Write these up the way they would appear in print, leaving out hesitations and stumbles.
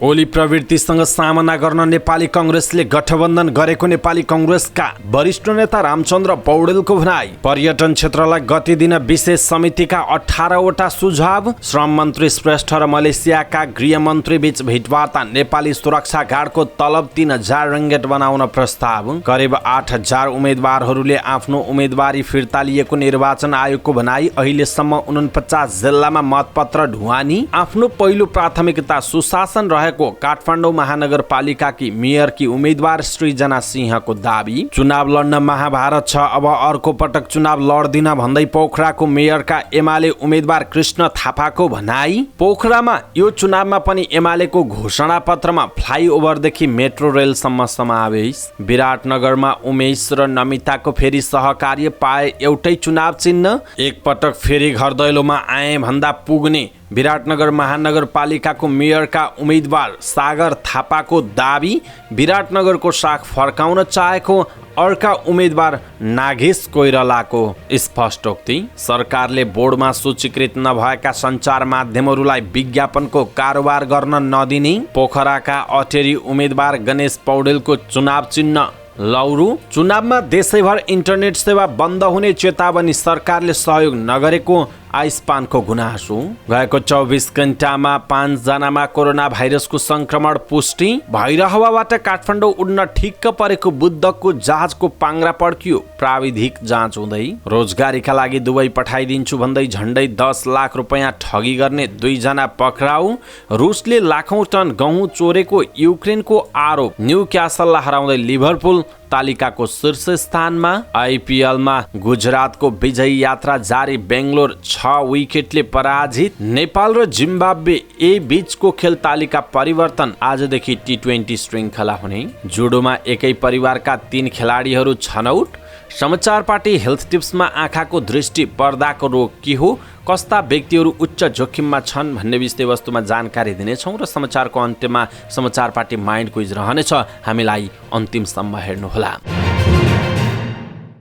ओली प्रवृत्तिसँग सामना गर्न नेपाली कांग्रेसले गठबन्धन गरेको नेपाली कांग्रेसका वरिष्ठ नेता रामचन्द्र पौडेलको भनाई। पर्यटन क्षेत्रलाई गति दिन विशेष समितिका 18वटा सुझाव। श्रम मन्त्री श्रेष्ठ र मलेसियाका गृहमन्त्री बीच भेटवार्ता। नेपाली सुरक्षा गार्डको तलब 3000 रिङ्गेट बनाउन प्रस्ताव। करिब 8000 उम्मेदवारहरूले आफ्नो उम्मेदवारी फिर्ता लिएको निर्वाचन आयोगको भनाई। अहिलेसम्म 49 जिल्लामा मतपत्र ढुवानी। आफ्नो पहिलो प्राथमिकता सुशासन रहेको काठमाडौँ महानगरपालिकाकी मेयरकी उम्मेदवार सृजना सिंहको दाबी। चुनाव लड्न महाभारत छ, अब अर्को पटक चुनाव लड्दिन भन्दै पोखराको मेयरका एमाले उम्मेदवार कृष्ण थापाको भनाई। पोखरामा यो चुनावमा पनि एमालेको घोषणा पत्रमा फ्लाइओभरदेखि मेट्रो रेलसम्म समावेश। विराटनगरमा उमेश र नमिताको फेरि सहकार्य पाए एउटै चुनाव चिन्ह। एक पटक फेरि घर दैलोमा आए भन्दा पुग्ने विराटनगर महानगरपालिकाको मेयरका उम्मेदवार सागर थापाको दाबी। विराटनगरको साख फर्काउन चाहेको अर्का उम्मेदवार नागेश कोइरालाको स्पष्टोक्ति। सरकारले बोर्डमा सूचीकृत नभएका सञ्चार माध्यमहरूलाई विज्ञापनको कारोबार गर्न नदिने। पोखराका अटेरी उम्मेदवार गणेश पौडेलको चुनाव चिन्ह लौरू। चुनावमा देशैभर इन्टरनेट सेवा बन्द हुने चेतावनी। सरकारले सहयोग नगरेको आइस्पानको गुनासो। गएको 24 घण्टामा 5 जनामा कोरोना भाइरसको संक्रमण पुष्टि। भैरहवाबाट काठमाडौँ उड्न ठिक्क परेको बुद्धको जहाजको पाङ्ग्रा पड्कियो। प्राविधिक जाँच हुँदै। रोजगारीका लागि दुबई पठाइदिन्छु भन्दै झन्डै 10 लाख रुपैयाँ ठगी गर्ने 2 जना पक्राउ। रुसले लाखौं टन गहुँ चोरेको युक्रेनको आरोप। न्यू क्यासललाई हराउँदै लिभरपुल तालिकाको शीर्ष स्थानमा। आइपिएलमा गुजरातको विजयी यात्रा जारी। बेङ्गलोर 6 विकेटले पराजित। नेपाल र जिम्बाब्वे ए बीचको खेल तालिका परिवर्तन। आजदेखि T20 श्रृङ्खला हुने। जुडोमा एकै परिवारका 3 खेलाडीहरू छनौट। समाचार पार्टी हेल्थ टिप्समा आँखाको दृष्टि पर्दाको रोग के हो, कस्ता व्यक्तिहरू उच्च जोखिममा छन् भन्ने विषयवस्तुमा जानकारी दिनेछौँ र समाचारको अन्त्यमा समाचार पार्टी माइन्ड क्विज रहनेछ। हामीलाई अन्तिमसम्म हेर्नुहोला।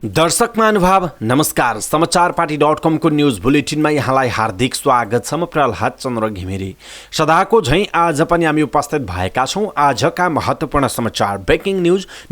दर्शक महानुभाव नमस्कार। समाचार पार्टी.com को न्यूज बुलेटिनमा यहाँलाई हार्दिक स्वागत छ। म प्रहलाद चन्द्र घिमिरे। सदाको झैं आज पनि हामी उपस्थित भएका छौं आजका महत्त्वपूर्ण समाचार, ब्रेकिङ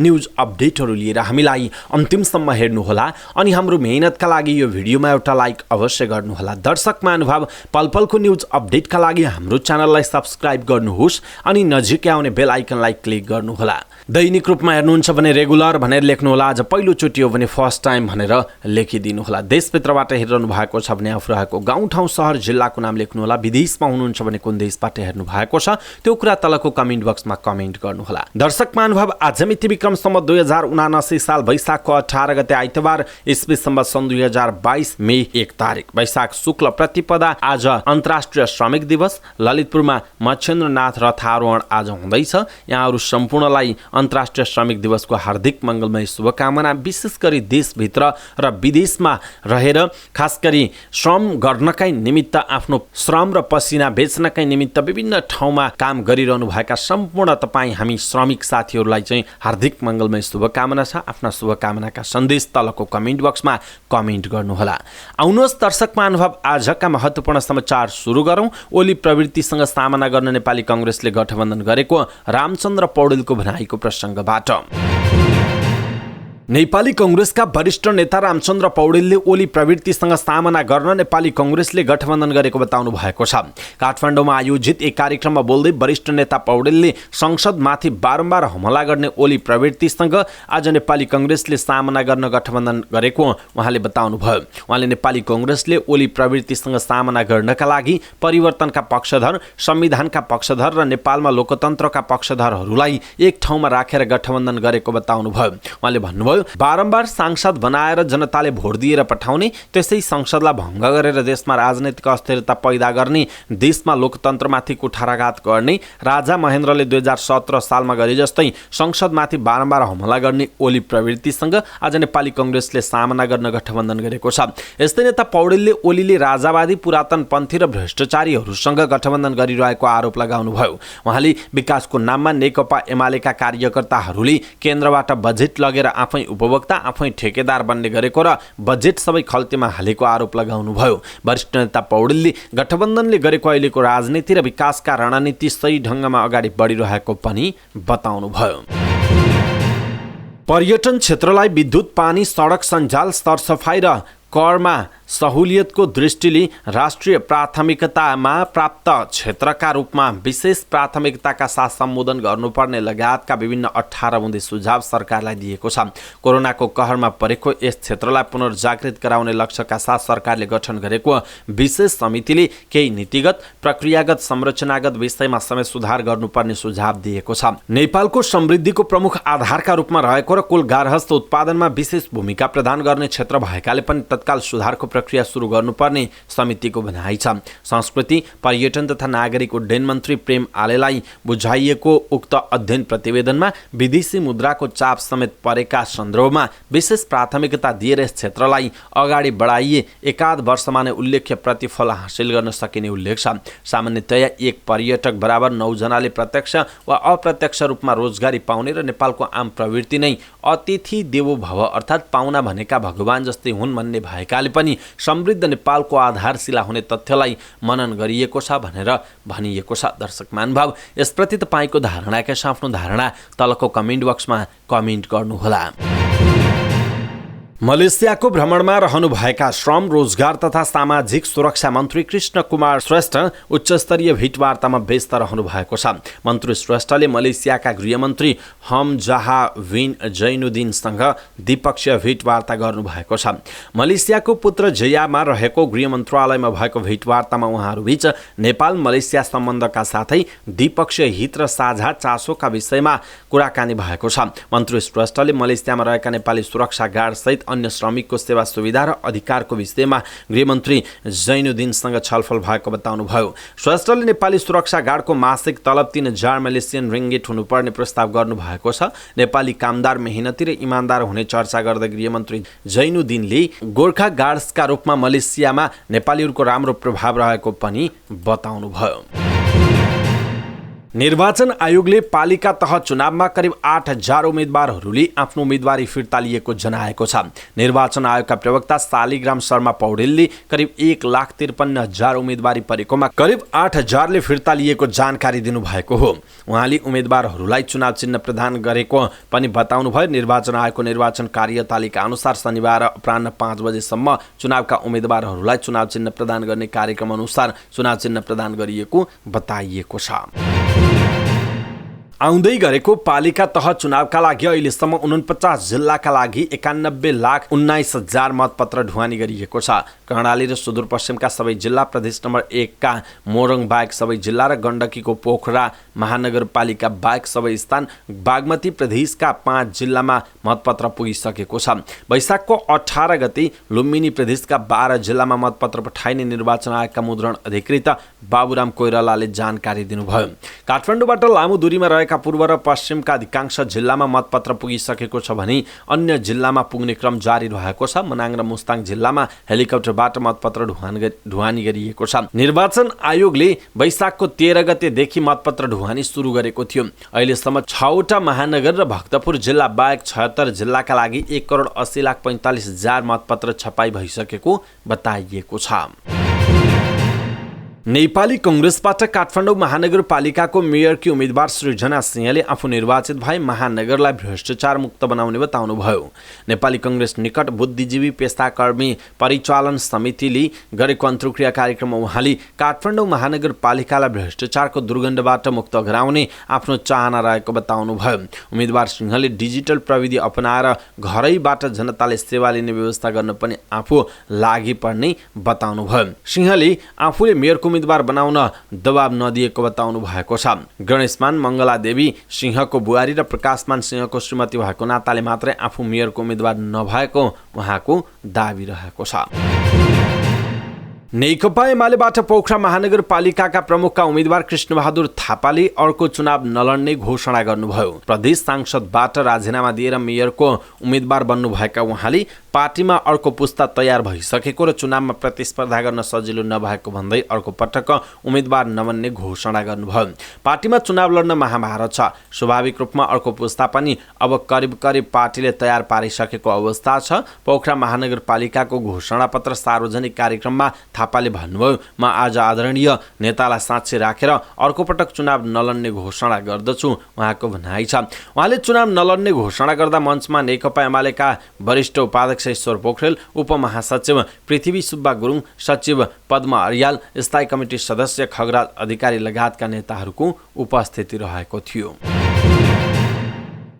न्यूज अपडेटहरू लिएर। हामीलाई अन्तिमसम्म हेर्नुहोला अनि हाम्रो मेहनतका लागि यो भिडियोमा एउटा लाइक अवश्य गर्नुहोला। दर्शक महानुभाव पलपलको न्यूज अपडेटका लागि हाम्रो च्यानललाई सब्स्क्राइब गर्नुहोस् अनि नजिकै आउने बेल आइकनलाई क्लिक गर्नुहोला। दैनिक रूपमा हेर्नुहुन्छ भने रेगुलर भनेर लेख्नुहोला। आज पहिलोचोटि हो भने फर्स्ट टाइम भनेर लेखिदिनुहोला। देशभित्रबाट हेरिरहनु भएको छ भने आफू रहेको गाउँ ठाउँ सहर जिल्लाको नाम लेख्नुहोला। विदेशमा हुनुहुन्छ भने कुन देशबाट हेर्नु भएको छ त्यो कुरा तलको कमेन्ट बक्समा कमेन्ट गर्नुहोला। दर्शक महानुभाव आज मिति विक्रमसम्म 2079 साल वैशाखको 18 गते आइतबार, इस्वी सम्वत सन् 2022 मे 1 तारिक, वैशाख शुक्ल प्रतिपदा। आज अन्तर्राष्ट्रिय श्रमिक दिवस। ललितपुरमा मच्छेन्द्रनाथ रथारोहण आज हुँदैछ। यहाँहरू सम्पूर्णलाई अन्तर्राष्ट्रिय श्रमिक दिवसको हार्दिक मङ्गलमय शुभकामना। विशेष गरी देशभित्र र विदेशमा रहेर खास गरी श्रम गर्नकै निमित्त, आफ्नो श्रम र पसिना बेच्नकै निमित्त विभिन्न ठाउँमा काम गरिरहनु भएका सम्पूर्ण तपाईँ हामी श्रमिक साथीहरूलाई चाहिँ हार्दिक मङ्गलमय शुभकामना छ। आफ्ना शुभकामनाका सन्देश तलको कमेन्ट बक्समा कमेन्ट गर्नुहोला। आउनुहोस् दर्शक महानुभाव आजका महत्त्वपूर्ण समाचार सुरु गरौँ। ओली प्रवृत्तिसँग सामना गर्न नेपाली कांग्रेसले गठबन्धन गरेको रामचन्द्र पौडेलको भनाइको प्रसङ्गबाट। नेपाली कांग्रेसका वरिष्ठ नेता रामचन्द्र पौडेलले ओली प्रवृत्तिसँग सामना गर्न नेपाली कांग्रेसले गठबन्धन गरेको बताउनु भएको छ। काठमाडौँमा आयोजित एक कार्यक्रममा बोल्दै वरिष्ठ नेता पौडेलले संसदमाथि बारम्बार हमला गर्ने ओली प्रवृत्तिसँग आज नेपाली कांग्रेसले सामना गर्न गठबन्धन गरेको उहाँले बताउनुभयो। उहाँले नेपाली कांग्रेसले ओली प्रवृत्तिसँग सामना गर्नका लागि परिवर्तनका पक्षधर, संविधानका पक्षधर र नेपालमा लोकतन्त्रका पक्षधरहरूलाई एक ठाउँमा राखेर गठबन्धन गरेको बताउनुभयो। उहाँले भन्नुभयो, बारम्बार सांसद बनाएर जनताले भोट दिएर पठाउने, त्यसै संसदलाई भङ्ग गरेर देशमा राजनैतिक अस्थिरता पैदा गर्ने, देशमा लोकतन्त्रमाथि कुठाराघात गर्ने, राजा महेन्द्रले 2017 सालमा गरे जस्तै संसदमाथि बारम्बार हमला गर्ने ओली प्रवृत्तिसँग आज नेपाली कांग्रेसले सामना गर्न गठबन्धन गरेको छ। यस्तै नेता पौडेलले ओलीले राजावादी, पुरातनपन्थी र भ्रष्टाचारीहरूसँग गठबन्धन गरिरहेको आरोप लगाउनुभयो। उहाँले विकासको नाममा नेकपा एमालेका कार्यकर्ताहरूले केन्द्रबाट बजेट लगेर आफै उपभोक्ता आफै ठेकेदार बन्ने गरेको र बजेट सबै खल्तीमा हालेको आरोप लगाउनुभयो। वरिष्ठ नेता पौडेलले गठबन्धनले गरेको अहिलेको राजनीति र विकासका रणनीति सही ढङ्गमा अगाडि बढिरहेको पनि बताउनुभयो। पर्यटन क्षेत्रलाई विद्युत, पानी, सडक सञ्जाल, सरसफाइ र करमा सहुलियतको दृष्टिले राष्ट्रिय प्राथमिकतामा प्राप्त क्षेत्रका रूपमा विशेष प्राथमिकताका साथ सम्बोधन गर्नुपर्ने लगायतका विभिन्न 18 बुँदे सुझाव सरकारलाई दिएको छ। कोरोनाको कहरमा परेको यस क्षेत्रलाई पुनर्जागृत गराउने लक्ष्यका साथ सरकारले गठन गरेको विशेष समितिले केही नीतिगत, प्रक्रियागत, संरचनागत विषयमा समेत सुधार गर्नुपर्ने सुझाव दिएको छ। नेपालको समृद्धिको प्रमुख आधारका रूपमा रहेको र कुल गार्हस्थ उत्पादनमा विशेष भूमिका प्रदान गर्ने क्षेत्र भएकाले पनि तत्काल सुधारको प्रक्रिया सुरु गर्नुपर्ने समितिको भनाइ छ। संस्कृति, पर्यटन तथा नागरिक उड्डयन मन्त्री प्रेम आलेलाई बुझाइएको उक्त अध्ययन प्रतिवेदनमा विदेशी मुद्राको चाप समेत परेका सन्दर्भमा विशेष प्राथमिकता दिएर यस क्षेत्रलाई अगाडि बढाइए एकाध वर्षमा नै उल्लेख्य प्रतिफल हासिल गर्न सकिने उल्लेख छ। सामान्यतया एक पर्यटक बराबर 9 जनाले प्रत्यक्ष वा अप्रत्यक्ष रूपमा रोजगारी पाउने र नेपालको आम प्रवृत्ति नै अतिथि देवो भव अर्थात् पाहुना भनेका भगवान जस्तै हुन् भन्ने भएकाले पनि समृद्ध नेपालको आधारशिला हुने तथ्यलाई मनन गरिएको छ भनेर भनिएको छ। दर्शक महानुभाव, यसप्रति तपाईँको धारणा के आफ्नो धारणा तलको कमेन्ट बक्समा कमेन्ट गर्नुहोला। मलेसियाको भ्रमणमा रहनुभएका श्रम, रोजगार तथा सामाजिक सुरक्षा मन्त्री कृष्ण कुमार श्रेष्ठ उच्चस्तरीय भेटवार्तामा व्यस्त रहनु भएको छ। मन्त्री श्रेष्ठले मलेसियाका गृहमन्त्री हमजाहा बिन जैनुद्दिनसँग द्विपक्षीय भेटवार्ता गर्नुभएको छ। मलेसियाको पुत्र जयामा रहेको गृह मन्त्रालयमा भएको भेटवार्तामा उहाँहरूबीच नेपाल मलेसिया सम्बन्धका साथै द्विपक्षीय हित र साझा चासोका विषयमा कुराकानी भएको छ। मन्त्री श्रेष्ठले मलेसियामा रहेका नेपाली सुरक्षा गार्ड सहित अन्य श्रमिकको सेवा सुविधा र अधिकारको विषयमा गृहमन्त्री जैनुद्दिनसँग छलफल भएको बताउनुभयो। श्रेष्ठले नेपाली सुरक्षा गार्डको मासिक तलब 3000 मलेसियन रिङ्गिट हुनुपर्ने प्रस्ताव गर्नुभएको छ। नेपाली कामदार, मेहनती र इमान्दार हुने चर्चा गर्दै गृहमन्त्री जैनुद्दिनले गोर्खा गार्ड्सका रूपमा मलेसियामा नेपालीहरूको राम्रो प्रभाव रहेको पनि बताउनुभयो। निर्वाचन आयोगले पालिका तह चुनावमा करिब 8000 उम्मेदवारहरूले आफ्नो उम्मेदवारी फिर्ता लिएको जनाएको छ। निर्वाचन आयोगका प्रवक्ता शालिग्राम शर्मा पौडेलले करिब 1,53,000 उम्मेदवारी परेकोमा करिब 8000 ले फिर्ता लिएको जानकारी दिनुभएको हो। उहाँले उम्मेदवारहरूलाई चुनाव चिन्ह प्रदान गरेको पनि बताउनुभयो। निर्वाचन आयोगको निर्वाचन कार्यतालिका अनुसार शनिबार अपराह्न 5 बजेसम्म चुनावका उम्मेदवारहरूलाई चुनाव चिन्ह प्रदान गर्ने कार्यक्रम अनुसार चुनाव चिन्ह प्रदान गरिएको बताइएको छ। आउँदै गरेको पालिका तह चुनावका लागि अहिलेसम्म 49 जिल्लाका लागि 91,19,000 मतपत्र ढुवानी गरिएको छ। कर्णाली र सुदूरपश्चिमका सबै जिल्ला, प्रदेश नम्बर 1 का मोरङ बाहेक सबै जिल्ला र गण्डकीको पोखरा महानगरपालिका बाहेक सबै स्थान, बागमती प्रदेशका 5 जिल्लामा मतपत्र पुगिसकेको छ। वैशाखको 18 गते लुम्बिनी प्रदेशका 12 जिल्लामा मतपत्र पठाइने निर्वाचन आयोगका मुद्रण अधिकृत बाबुराम कोइरालाले जानकारी दिनुभयो। काठमाडौँबाट लामो दूरीमा रहेका पूर्व र पश्चिमका अधिकांश जिल्लामा मतपत्र पुगिसकेको छ भने अन्य जिल्लामा पुग्ने क्रम जारी रहेको छ। मनाङ र मुस्ताङ जिल्लामा हेलिकप्टरबाट मतपत्र ढुवानी गरिएको छ। निर्वाचन आयोगले वैशाखको 13 गतेदेखि मतपत्र ढुवानी सुरु गरेको थियो। अहिलेसम्म 6वटा महानगर र भक्तपुर जिल्ला बाहेक 76 जिल्लाका लागि 1,80,45,000 मतपत्र छपाई भइसकेको बताइएको छ। नेपाली कांग्रेसबाट काठमाडौँ महानगरपालिकाको मेयरकी उम्मेदवार सृजना सिंहले आफू निर्वाचित भए महानगरलाई भ्रष्टाचार मुक्त बनाउने बताउनुभयो। नेपाली कांग्रेस निकट बुद्धिजीवी पेसाकर्मी परिचालन समितिले गरेको अन्तर्क्रिया कार्यक्रममा उहाँले काठमाडौँ महानगरपालिकालाई भ्रष्टाचारको दुर्गन्धबाट मुक्त गराउने आफ्नो चाहना रहेको बताउनुभयो। उम्मेदवार सिंहले डिजिटल प्रविधि अपनाएर घरैबाट जनताले सेवा लिने व्यवस्था गर्न पनि आफू लागि पर्ने बताउनुभयो। सिंहले आफूले मेयरको उम्मेदवार बनाउन दबाब नदिएको बताउनु भएको छ। गणेशमान मङ्गलादेवी सिंहको बुहारी र प्रकाशमान सिंहको श्रीमती भएको नाताले मात्रै आफू मेयरको उम्मेदवार नभएको उहाँको दाबी रहेको छ। नेकपा एमालेबाट पोखरा महानगरपालिकाका प्रमुखका उम्मेद्वार कृष्णबहादुर थापाले अर्को चुनाव नलड्ने घोषणा गर्नुभयो। प्रदेश सांसदबाट राजीनामा दिएर मेयरको उम्मेद्वार बन्नुभएका उहाँले पार्टीमा अर्को पुस्ता तयार भइसकेको र चुनावमा प्रतिस्पर्धा गर्न सजिलो नभएको भन्दै अर्को पटक उम्मेद्वार नबन्ने घोषणा गर्नुभयो। पार्टीमा चुनाव लड्न महाभारत छ। स्वाभाविक रूपमा अर्को पुस्ता पनि अब करिब पार्टीले तयार पारिसकेको अवस्था छ। पोखरा महानगरपालिकाको घोषणापत्र सार्वजनिक कार्यक्रममा थापाले भन्नुभयो, म आज आदरणीय नेतालाई साक्षी राखेर अर्को पटक चुनाव नलड्ने घोषणा गर्दछु, उहाँको भनाइ छ। उहाँले चुनाव नलड्ने घोषणा गर्दा मञ्चमा नेकपा एमालेका वरिष्ठ उपाध्यक्ष ईश्वर पोखरेल, उपमहासचिव पृथ्वी सुब्बा गुरुङ, सचिव पद्म अर्याल, स्थायी कमिटी सदस्य खगराज अधिकारी लगायतका नेताहरूको उपस्थिति रहेको थियो।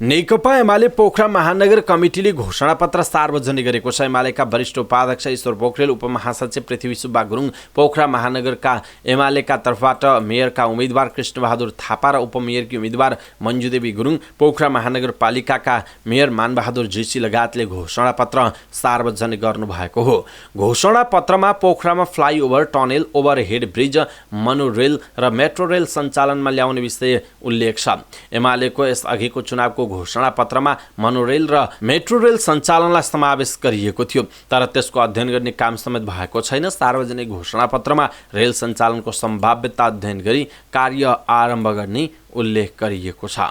नेकपा एमाले पोखरा महानगर कमिटीले घोषणापत्र सार्वजनिक गरेको छ। एमालेका वरिष्ठ उपाध्यक्ष ईश्वर पोखरेल, उपमहासचिव पृथ्वी सुब्बा गुरुङ, पोखरा महानगरका एमालेका तर्फबाट मेयरका उम्मेद्वार कृष्णबहादुर थापा र उपमेयरकी उम्मेद्वार मञ्जुदेवी गुरुङ, पोखरा महानगरपालिकाका मेयर मानबहादुर जीसी लगायतले घोषणापत्र सार्वजनिक गर्नुभएको हो। घोषणापत्रमा पोखरामा flyover, tunnel, overhead bridge, monorail र मेट्रो रेल सञ्चालनमा ल्याउने विषय उल्लेख छ। एमालेको यसअघिको चुनावको घोषणापत्रमा मोनोरेल र मेट्रो रेल सञ्चालनलाई समावेश गरिएको थियो, तर त्यसको अध्ययन गर्ने काम समेत भएको छैन। सार्वजनिक घोषणापत्रमा रेल सञ्चालनको सम्भाव्यता अध्ययन गरी कार्य आरम्भ गर्ने उल्लेख गरिएको छ।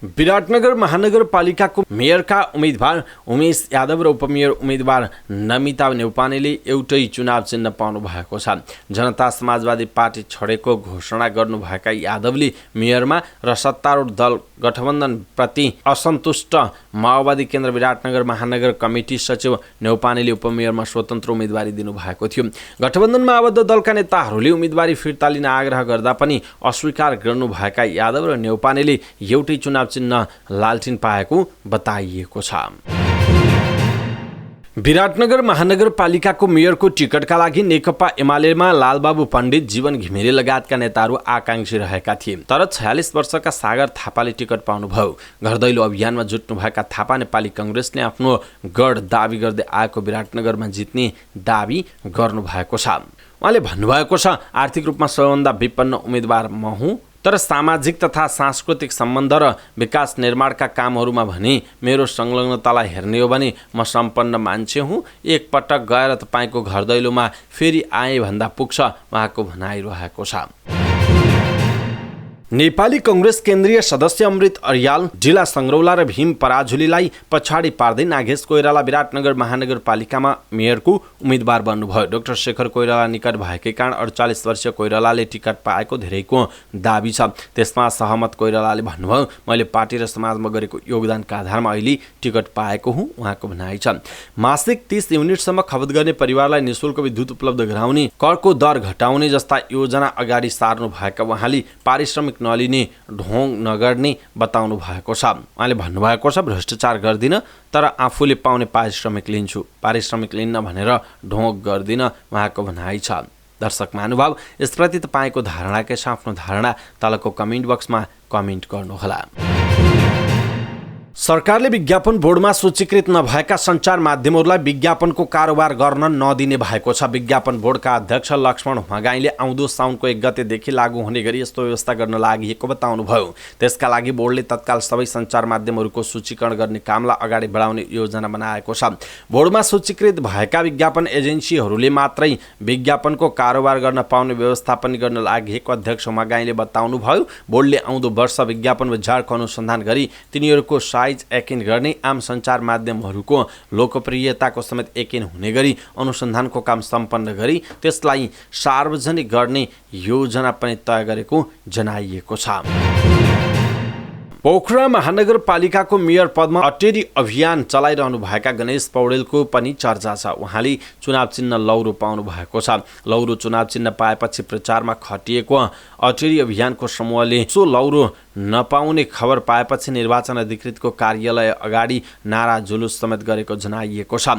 विराटनगर महानगरपालिकाको मेयरका उम्मेद्वार उमेश यादव र उपमेयर उम्मेद्वार नमिता नेउपानेले एउटै चुनाव चिन्ह पाउनु भएको छ। जनता समाजवादी पार्टी छोडेको घोषणा गर्नुभएका यादवले मेयरमा र सत्तारूढ दल गठबन्धनप्रति असन्तुष्ट माओवादी केन्द्र विराटनगर महानगर कमिटी सचिव नेउपानेले उपमेयरमा स्वतन्त्र उम्मेदवारी दिनुभएको थियो। गठबन्धनमा आबद्ध दलका नेताहरूले उम्मेदवारी फिर्ता लिन आग्रह गर्दा पनि अस्वीकार गर्नुभएका यादव र नेउपानेले एउटै चुनाव चिन्ह लालटिन पाएको बताइएको छ। विराटनगर महानगरपालिकाको मेयरको टिकटका लागि नेकपा एमालेमा लालबाबु पण्डित, जीवन घिमिरे लगायतका नेताहरू आकांक्षी रहेका थिए, तर 46 वर्षका सागर थापाले टिकट पाउनुभयो। घर दैलो अभियानमा जुट्नुभएका थापा नेपाली कांग्रेसले आफ्नो गढ दाबी गर्दै आएको विराटनगरमा जित्ने दाबी गर्नुभएको छ। उहाँले भन्नुभएको छ, आर्थिक रूपमा सबैभन्दा विपन्न उम्मेद्वार म हुँ, तर सामाजिक तथा सांस्कृतिक सम्बन्ध र विकास निर्माणका कामहरूमा भने मेरो संलग्नतालाई हेर्ने हो भने म सम्पन्न मान्छे हुँ। एक पटक गएर तपाईँको घर दैलोमा फेरि आए भन्दा पुग्छ, उहाँको भनाइ रहेको छ। नेपाली कांग्रेस केन्द्रीय सदस्य अमृत अर्याल, जिल्ला संग्रौला र भीम पराजुलीलाई पछाडि पार्दै नागेश कोइराला विराटनगर महानगरपालिकामा मेयरको उम्मेद्वार बन्नुभयो। डाक्टर शेखर कोइराला निकट भएकै कारण 48 वर्षीय कोइरालाले टिकट पाएको धेरैको दाबी छ। त्यसमा सहमत कोइरालाले भन्नुभयो, मैले पार्टी र समाजमा गरेको योगदानका आधारमा अहिले टिकट पाएको हुँ, उहाँको भनाइ छ। मासिक 30 युनिटसम्म खपत गर्ने परिवारलाई निःशुल्क विद्युत उपलब्ध गराउने, करको दर घटाउने जस्ता योजना अगाडि सार्नु भएका उहाँले पारिश्रमिक नलिने, ढोङ नगर्ने बताउनु भएको छ। उहाँले भन्नुभएको छ, भ्रष्टाचार गर्दिन, तर आफूले पाउने पारिश्रमिक लिन्छु, पारिश्रमिक लिन्न भनेर ढोङ गर्दिन, उहाँको भनाइ छ। दर्शक महानुभाव, यसप्रति तपाईँको धारणा के छ? आफ्नो धारणा तलको कमेन्ट बक्समा कमेन्ट गर्नुहोला। सरकारले विज्ञापन बोर्डमा सूचीकृत नभएका सञ्चार माध्यमहरूलाई विज्ञापनको कारोबार गर्न नदिने भएको छ। विज्ञापन बोर्डका अध्यक्ष लक्ष्मण हगाईले आउँदो साउनको 1 गतेदेखि लागू हुने गरी यस्तो व्यवस्था गर्न लागि बताउनुभयो। त्यसका लागि बोर्डले तत्काल सबै सञ्चार माध्यमहरूको सूचीकरण गर्ने कामलाई अगाडि बढाउने योजना बनाएको छ। बोर्डमा सूचीकृत भएका विज्ञापन एजेन्सीहरूले मात्रै विज्ञापनको कारोबार गर्न पाउने व्यवस्थापन गर्न लागि अध्यक्ष हगाईले बताउनुभयो। बोर्डले आउँदो वर्ष विज्ञापन बजारको अनुसन्धान गरी तिनीहरूको साइज एकिन गर्ने, आम सञ्चार माध्यमहरूको लोकप्रियताको समेत एकिन हुने गरी अनुसन्धानको काम सम्पन्न गरी त्यसलाई सार्वजनिक गर्ने योजना पनि तय गरेको जनाइएको छ। पोखरा महानगरपालिकाको मेयर पदमा अटेरी अभियान चलाइरहनु भएका गणेश पौडेलको पनि चर्चा छ। उहाँले चुनाव चिन्ह लौरो पाउनु भएको छ। लौरो चुनाव चिन्ह पाएपछि प्रचारमा खटिएको अटेरी अभियानको समूहले सो लौरो नपाउने खबर पाएपछि निर्वाचन अधिकृतको कार्यालय अगाडि नारा जुलुस समेत गरेको जनाइएको छ।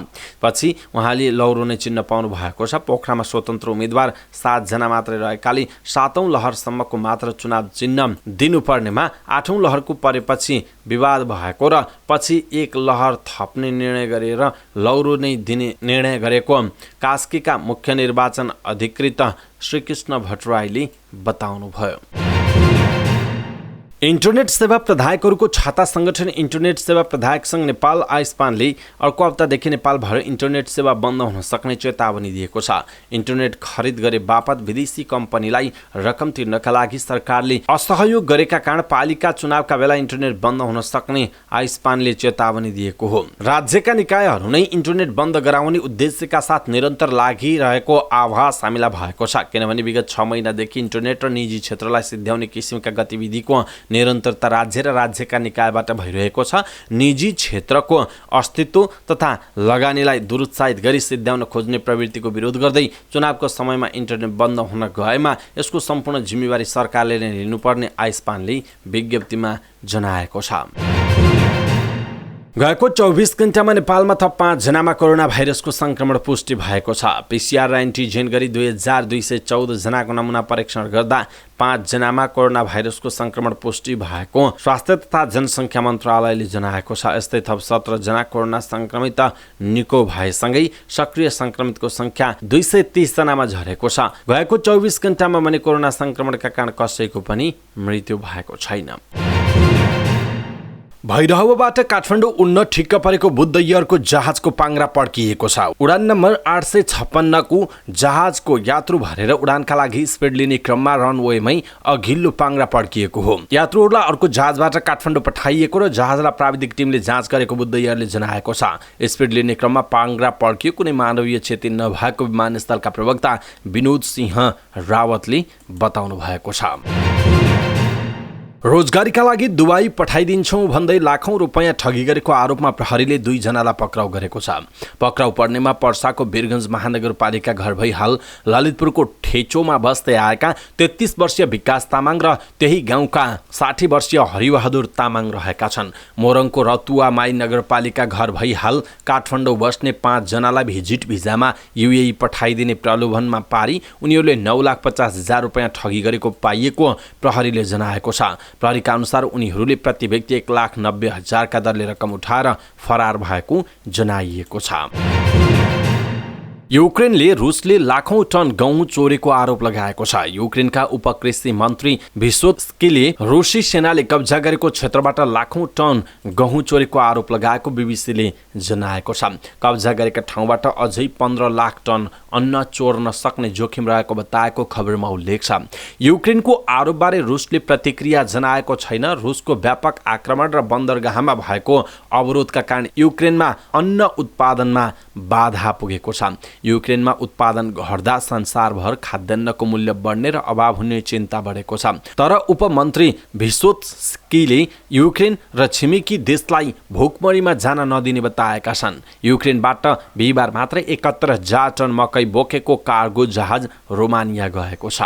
पछि उहाँले लौरो नै चिन्न पाउनु भएको छ। पोखरामा स्वतन्त्र उम्मेद्वार 7 जना मात्रै रहेकाले 7औं लहरसम्मको मात्र चुनाव चिन्ह दिनुपर्नेमा 8औं लहरको परेपछि विवाद भएको र पछि एक लहर थप्ने निर्णय गरेर लौरो नै दिने निर्णय गरेको कास्कीका मुख्य निर्वाचन अधिकृत श्रीकृष्ण भट्टराईले बताउनुभयो। इन्टरनेट सेवा प्रदायकहरूको छाता संगठन इन्टरनेट सेवा प्रदायक संघ नेपाल आइस्पानले अर्को हप्तादेखि नेपालभर इन्टरनेट सेवा बन्द हुन सक्ने चेतावनी दिएको छ। इन्टरनेट खरिद गरे बापत विदेशी कम्पनीलाई रकम तिर्नका लागि सरकारले असहयोग गरेका कारण पालिका चुनावका बेला इन्टरनेट बन्द हुन सक्ने आइस्पानले चेतावनी दिएको हो। राज्यका निकायहरू नै इन्टरनेट बन्द गराउने उद्देश्यका साथ निरन्तर लागिरहेको आभास हामीलाई भएको छ, किनभने विगत 6 महिनादेखि इन्टरनेट र निजी क्षेत्रलाई सिद्ध्याउने किसिमका गतिविधिको निरन्तरता राज्य र राज्यका निकायबाट भइरहेको छ। निजी क्षेत्रको अस्तित्व तथा लगानीलाई दुरुत्साहित गरी सिद्ध्याउन खोज्ने प्रवृत्तिको विरोध गर्दै चुनावको समयमा इन्टरनेट बन्द हुन गएमा यसको सम्पूर्ण जिम्मेवारी सरकारले नै लिनुपर्ने आइस्पानले विज्ञप्तिमा जनाएको छ। गएको 24 घण्टामा नेपालमा थप 5 जनामा कोरोना भाइरसको संक्रमण पुष्टि भएको छ। पीसीआर र एन्टिजेन गरी 2214 जनाको नमुना परीक्षण गर्दा 5 जनामा कोरोना भाइरसको संक्रमण पुष्टि भएको स्वास्थ्य तथा जनसङ्ख्या मन्त्रालयले जनाएको छ। यस्तै थप 17 जना कोरोना संक्रमित निको भएसँगै सक्रिय संक्रमितको संख्या 230 जनामा झरेको छ। गएको 24 घण्टामा भने कोरोना संक्रमणका कारण कसैको पनि मृत्यु भएको छैन। भैरहवाबाट काठमाडौँ उड्न ठिक्क परेको बुद्ध एयरको जहाजको पाङ्ग्रा पड्किएको छ। उडान नम्बर 856 को जहाजको यात्रु भरेर उडानका लागि स्पिड लिने क्रममा रनवेमै अघिल्लो पाङ्ग्रा पड्किएको हो। यात्रुहरूलाई अर्को जहाजबाट काठमाडौँ पठाइएको र जहाजलाई प्राविधिक टिमले जाँच गरेको बुद्ध एयरले जनाएको छ। स्पिड लिने क्रममा पाङ्ग्रा पड्कियो। कुनै मानवीय क्षति नभएको विमानस्थलका प्रवक्ता विनोद सिंह रावतले बताउनु भएको छ। रोजगारीका लागि दुबई पठाइदिन्छौँ भन्दै लाखौं रुपैयाँ ठगी गरेको आरोपमा प्रहरीले 2 जनालाई पक्राउ गरेको छ। पक्राउ पर्नेमा पर्साको वीरगञ्ज महानगरपालिका घर भई हाल ललितपुरको ठेचोमा बस्दै आएका 33 वर्षीय विकास तामाङ र त्यही गाउँका 60 वर्षीय हरिबहादुर तामाङ रहेका छन्। मोरङको रतुवा माई नगरपालिका घर भई हाल काठमाडौँ बस्ने 5 जनालाई भिजिट भिजामा युएई पठाइदिने प्रलोभनमा पारी उनीहरूले 9,50,000 रुपैयाँ ठगी गरेको पाइएको प्रहरीले जनाएको छ। प्रहरीका अनुसार उनीहरूले प्रति व्यक्ति 1,90,000 का दरले रकम उठाएर फरार भएको जनाइएको छ। युक्रेनले रुसले लाखौं टन गहुँ चोरेको आरोप लगाएको छ। युक्रेनका उपकृषि मन्त्री भिसोत्स्कीले रुसी सेनाले कब्जा गरेको क्षेत्रबाट लाखौं टन गहुँ चोरेको आरोप लगाएको बीबीसीले जनाएको छ। कब्जा गरेका ठाउँबाट अझै 15 लाख टन अन्न चोर्न सक्ने जोखिम रहेको बताएको खबरमा उल्लेख छ। युक्रेनको आरोपबारे रुसले प्रतिक्रिया जनाएको छैन। रुसको व्यापक आक्रमण र बन्दरगाहमा भएको अवरोधका कारण युक्रेनमा अन्न उत्पादनमा बाधा पुगेको छ। युक्रेनमा उत्पादन घट्दा संसारभर खाद्यान्नको मूल्य बढ्ने र अभाव हुने चिन्ता बढेको छ। तर उपमन्त्री भिसोत्स्कीले युक्रेन र छिमेकी देशलाई भोकमरीमा जान नदिने बताएका छन्। युक्रेनबाट बिहिबार मात्रै 71,000 टन मकै बोकेको कार्गो जहाज रोमानिया गएको छ।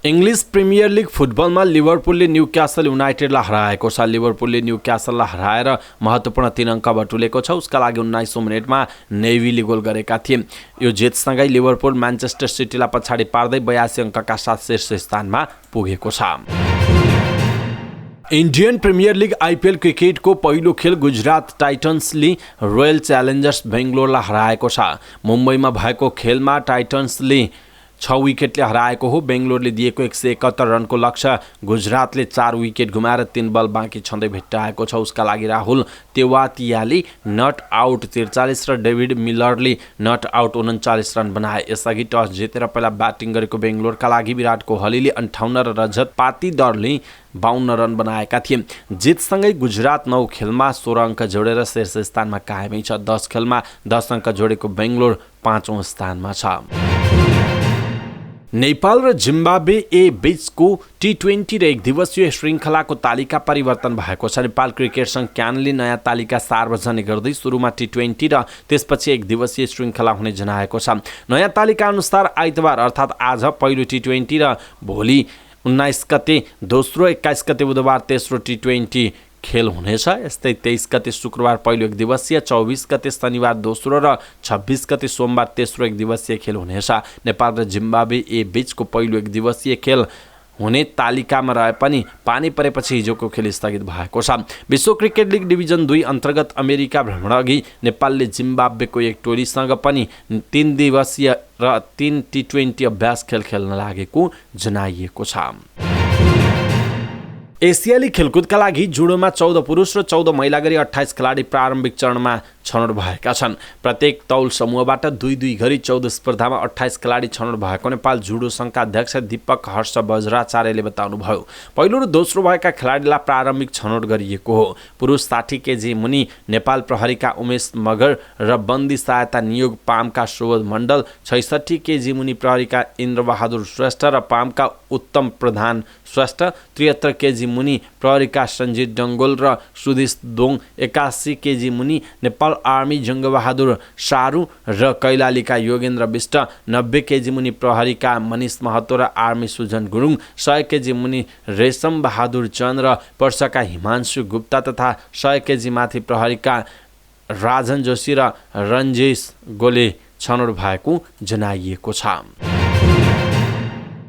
इङ्ग्लिस प्रिमियर लिग फुटबलमा लिभरपुलले न्युक्यासल युनाइटेडलाई हराएको छ। लिभरपुलले न्युक्यासललाई हराएर महत्त्वपूर्ण 3 अङ्क बटुलेको छ। उसका लागि 19औं मिनेटमा नेभीले गोल गरेका थिए। यो जितसँगै लिभरपुल म्यान्चेस्टर सिटीलाई पछाडि पार्दै 82 अङ्कका साथ शीर्ष स्थानमा पुगेको छ। इन्डियन प्रिमियर लिग आइपिएल क्रिकेटको पहिलो खेल गुजरात टाइटन्सले रोयल च्यालेन्जर्स बेङ्गलोरलाई हराएको छ। मुम्बईमा भएको खेलमा टाइटन्सले 6 विकेटले हराएको हो। बेङ्गलोरले दिएको 171 रनको लक्ष्य गुजरातले 4 विकेट गुमाएर 3 बल बाँकी छँदै भेट्टाएको छ। उसका लागि राहुल तेवातियाले नट आउट 43 र डेभिड मिलरले नट आउट 39 रन बनाए। यसअघि टस जितेर पहिला ब्याटिङ गरेको बेङ्गलोरका लागि विराट कोहलीले 58 र रजत पाटीदारले 52 रन बनाएका थिए। जितसँगै गुजरात 9 खेलमा 16 अङ्क जोडेर शीर्ष स्थानमा कायमै छ। 10 खेलमा 10 अङ्क जोडेको बेङ्गलोर 5औं स्थानमा छ। नेपाल र जिम्बाब्वे ए बीचको T20 र 1 दिवसीय श्रृङ्खलाको तालिका परिवर्तन भएको छ। नेपाल क्रिकेट सङ्घ क्यानले नयाँ तालिका सार्वजनिक गर्दै सुरुमा T20 र त्यसपछि 1 दिवसीय श्रृङ्खला हुने जनाएको छ। नयाँ तालिका अनुसार आइतबार अर्थात् आज पहिलो T20 र भोलि 19 गते दोस्रो, 21 गते बुधबार तेस्रो T20 खेल हुनेछ। यस्तै 23 गते शुक्रबार पहिलो 1 दिवसीय, 24 गते शनिबार दोस्रो र 26 गते सोमबार तेस्रो 1 दिवसीय खेल हुनेछ। नेपाल र जिम्बाब्वे ए बीचको पहिलो 1 दिवसीय खेल हुने तालिकामा रहे पनि पानी परेपछि हिजोको खेल स्थगित भएको छ। विश्व क्रिकेट लिग डिभिजन 2 अन्तर्गत अमेरिका भ्रमणअघि नेपालले जिम्बाब्वेको एक टोलीसँग पनि 3 दिवसीय र 3 T20 अभ्यास खेल खेल्न लागेको जनाइएको छ। एसियाली खेलकुदका लागि जुडोमा 14 पुरुष र 14 महिला गरी 28 खेलाडी प्रारम्भिक चरणमा छनौट भएका छन्। प्रत्येक तौल समूहबाट 2-2 गरी 14 स्पर्धामा 28 खेलाडी छनौट भएको नेपाल जुडो सङ्घका अध्यक्ष दीपक हर्ष बज्राचार्यले बताउनुभयो। पहिलो र दोस्रो भएका खेलाडीलाई प्रारम्भिक छनौट गरिएको हो। पुरुष 60 केजी मुनि नेपाल प्रहरीका उमेश मगर र बन्दी सहायता नियोग पामका सुबोध मण्डल, 66 केजी मुनि प्रहरीका इन्द्रबहादुर श्रेष्ठ र पामका उत्तम प्रधान श्रेष्ठ, 73 केजी मुनि प्रहरीका सञ्जित डङ्गोल र सुधीश दोङ, 81 केजी मुनि नेपाल आर्मी जङ्गबहादुर सारू र कैलालीका योगेन्द्र विष्ट, 90 केजी मुनि प्रहरीका मनिष महतो र आर्मी सुजन गुरुङ, 100 केजी मुनि रेशम बहादुर चन्द र पर्साका हिमांशु गुप्ता तथा 100 केजी माथि प्रहरीका राजन जोशी र रन्जेश गोले छनौट भएको जनाइएको छ।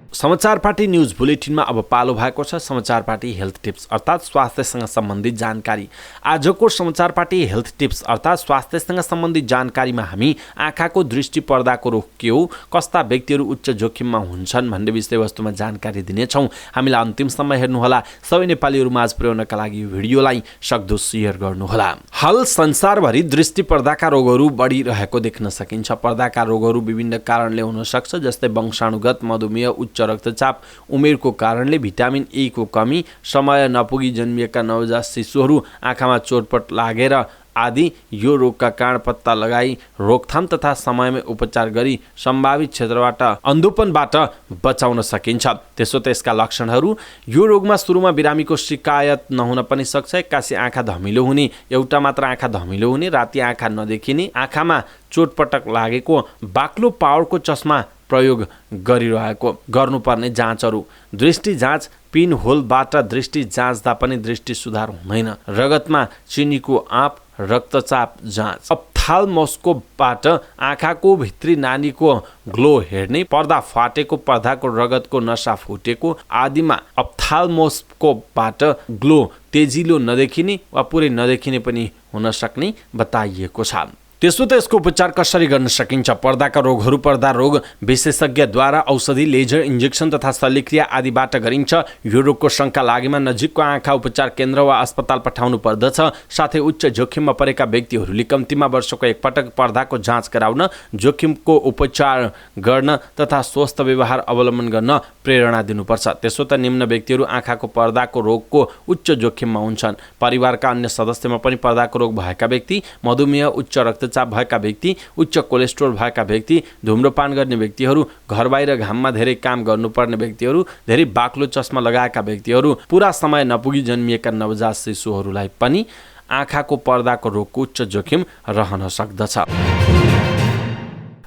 समाचार पार्टी न्यूज बुलेटिनमा अब पालो भएको छ समाचार पार्टी हेल्थ टिप्स अर्थात् स्वास्थ्यसँग सम्बन्धित जानकारी। आजको समाचार पार्टी हेल्थ टिप्स अर्थात् स्वास्थ्यसँग सम्बन्धित जानकारीमा हामी आँखाको दृष्टि पर्दाको रोग के हो, कस्ता व्यक्तिहरू उच्च जोखिममा हुन्छन् भन्ने विषयवस्तुमा जानकारी दिनेछौँ। हामीलाई अन्तिमसम्म हेर्नुहोला। सबै नेपालीहरू माझ पुर्याउनका लागि यो भिडियोलाई सक्दो सेयर गर्नुहोला। हाल संसारभरि दृष्टि पर्दाका रोगहरू बढिरहेको देख्न सकिन्छ। पर्दाका रोगहरू विभिन्न कारणले हुन सक्छ, जस्तै वंशाणुगत, मधुमेह, उच्च रक्तचाप, उमेरको कारणले भिटामिन ए को कमी, समय नपुगी जन्मिएका नवजात शिशुहरू, आँखामा चोटपट लागेर आदि। यो रोगका कारण पत्ता लगाई रोकथाम तथा समयमै उपचार गरी सम्भावित क्षेत्रबाट अन्धोपनबाट बचाउन सकिन्छ। त्यसो त यसका लक्षणहरू, यो रोगमा सुरुमा बिरामीको शिकायत नहुन पनि सक्छ। एक्कासी आँखा धमिलो हुने, एउटा मात्र आँखा धमिलो हुने, राति आँखा नदेखिने, आँखामा चोटपटक लागेको, बाक्लो पावरको चस्मा प्रयोग गरिरहेको। गर्नुपर्ने जाँचहरू, दृष्टि जाँच, पिन होलबाट दृष्टि जाँच्दा पनि दृष्टि सुधार हुँदैन। रगतमा चिनीको आँप, रक्तचाप जाँच, अप्थाल्मोस्कोपबाट आँखाको भित्री नानीको ग्लो हेर्ने, पर्दा फाटेको, पर्दाको रगतको नसा फुटेको आदिमा अप्थाल्मोस्कोपबाट ग्लो तेजिलो नदेखिने वा पुरै नदेखिने पनि हुन सक्ने बताइएको छ। त्यसो त यसको उपचार कसरी गर्न सकिन्छ? पर्दाका रोगहरू पर्दा रोग विशेषज्ञद्वारा औषधि, लेजर, इन्जेक्सन तथा शल्यक्रिया आदिबाट गरिन्छ। यो रोगको शङ्का लागेमा नजिकको आँखा उपचार केन्द्र वा अस्पताल पठाउनु पर्दछ। साथै उच्च जोखिममा परेका व्यक्तिहरूले कम्तीमा वर्षको एकपटक पर्दाको जाँच गराउन, जोखिमको उपचार गर्न तथा स्वस्थ व्यवहार अवलम्बन गर्न प्रेरणा दिनुपर्छ। त्यसो त निम्न व्यक्तिहरू आँखाको पर्दाको रोगको उच्च जोखिममा हुन्छन्। परिवारका अन्य सदस्यमा पनि पर्दाको रोग भएका व्यक्ति, मधुमेह, उच्च रक्तचाप भएका व्यक्ति, उच्च कोलेस्ट्रोल भएका व्यक्ति, धुम्रपान गर्ने व्यक्तिहरू, घर बाहिर घाममा धेरै काम गर्नुपर्ने व्यक्तिहरू, धेरै बाक्लो चस्मा लगाएका व्यक्तिहरू, पुरा समय नपुगी जन्मिएका नवजात शिशुहरूलाई पनि आँखाको पर्दाको रोगको उच्च जोखिम रहन सक्दछ।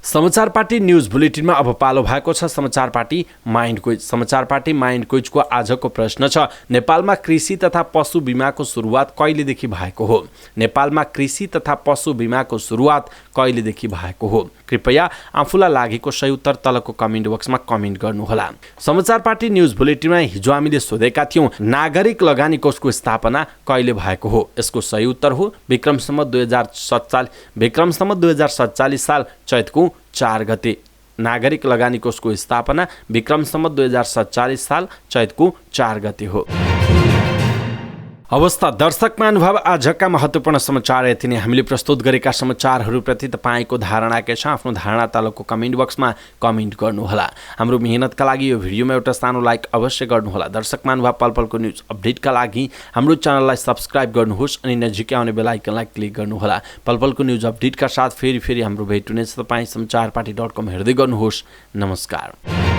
समाचार पार्टी न्यूज बुलेटिनमा अब पालो भएको छ समाचार पार्टी माइन्ड क्विज। समाचार पार्टी माइन्ड क्विजको आजको प्रश्न छ, नेपालमा कृषि तथा पशु बीमाको सुरुवात कहिलेदेखि भएको हो? नेपालमा कृषि तथा पशु बीमाको सुरुवात कहिलेदेखि भएको हो? कृपया आफूलाई लागेको सही उत्तर तलको कमेन्ट बक्समा कमेन्ट गर्नुहोला। समाचार पार्टी न्यूज बुलेटिनमा हिजो हामीले सोधेका थियौँ, नागरिक लगानी कोषको स्थापना कहिले भएको हो? यसको सही उत्तर हो विक्रमसम्म 2047 साल चैतको 4 गते। नागरिक लगानी कोषको स्थापना विक्रमसम्म 2047 साल चैतको 4 गते हो। अवस्था दर्शक महानुभाव, आजका महत्त्वपूर्ण समाचार यति नै। हामीले प्रस्तुत गरेका समाचारहरूप्रति तपाईँको धारणा के छ? आफ्नो धारणा तलको कमेन्ट बक्समा कमेन्ट गर्नुहोला। हाम्रो मेहनतका लागि यो भिडियोमा एउटा सानो लाइक अवश्य गर्नुहोला। दर्शक महानुभाव, पल पलको न्युज अपडेटका लागि हाम्रो च्यानललाई सब्सक्राइब गर्नुहोस् अनि नजिकै आउने बेल आइकनलाई क्लिक गर्नुहोला। पल पलको न्युज अपडेटका साथ फेरि हाम्रो भेट हुनेछ। तपाईँ समाचारपार्टी.com हेर्दै गर्नुहोस्। नमस्कार।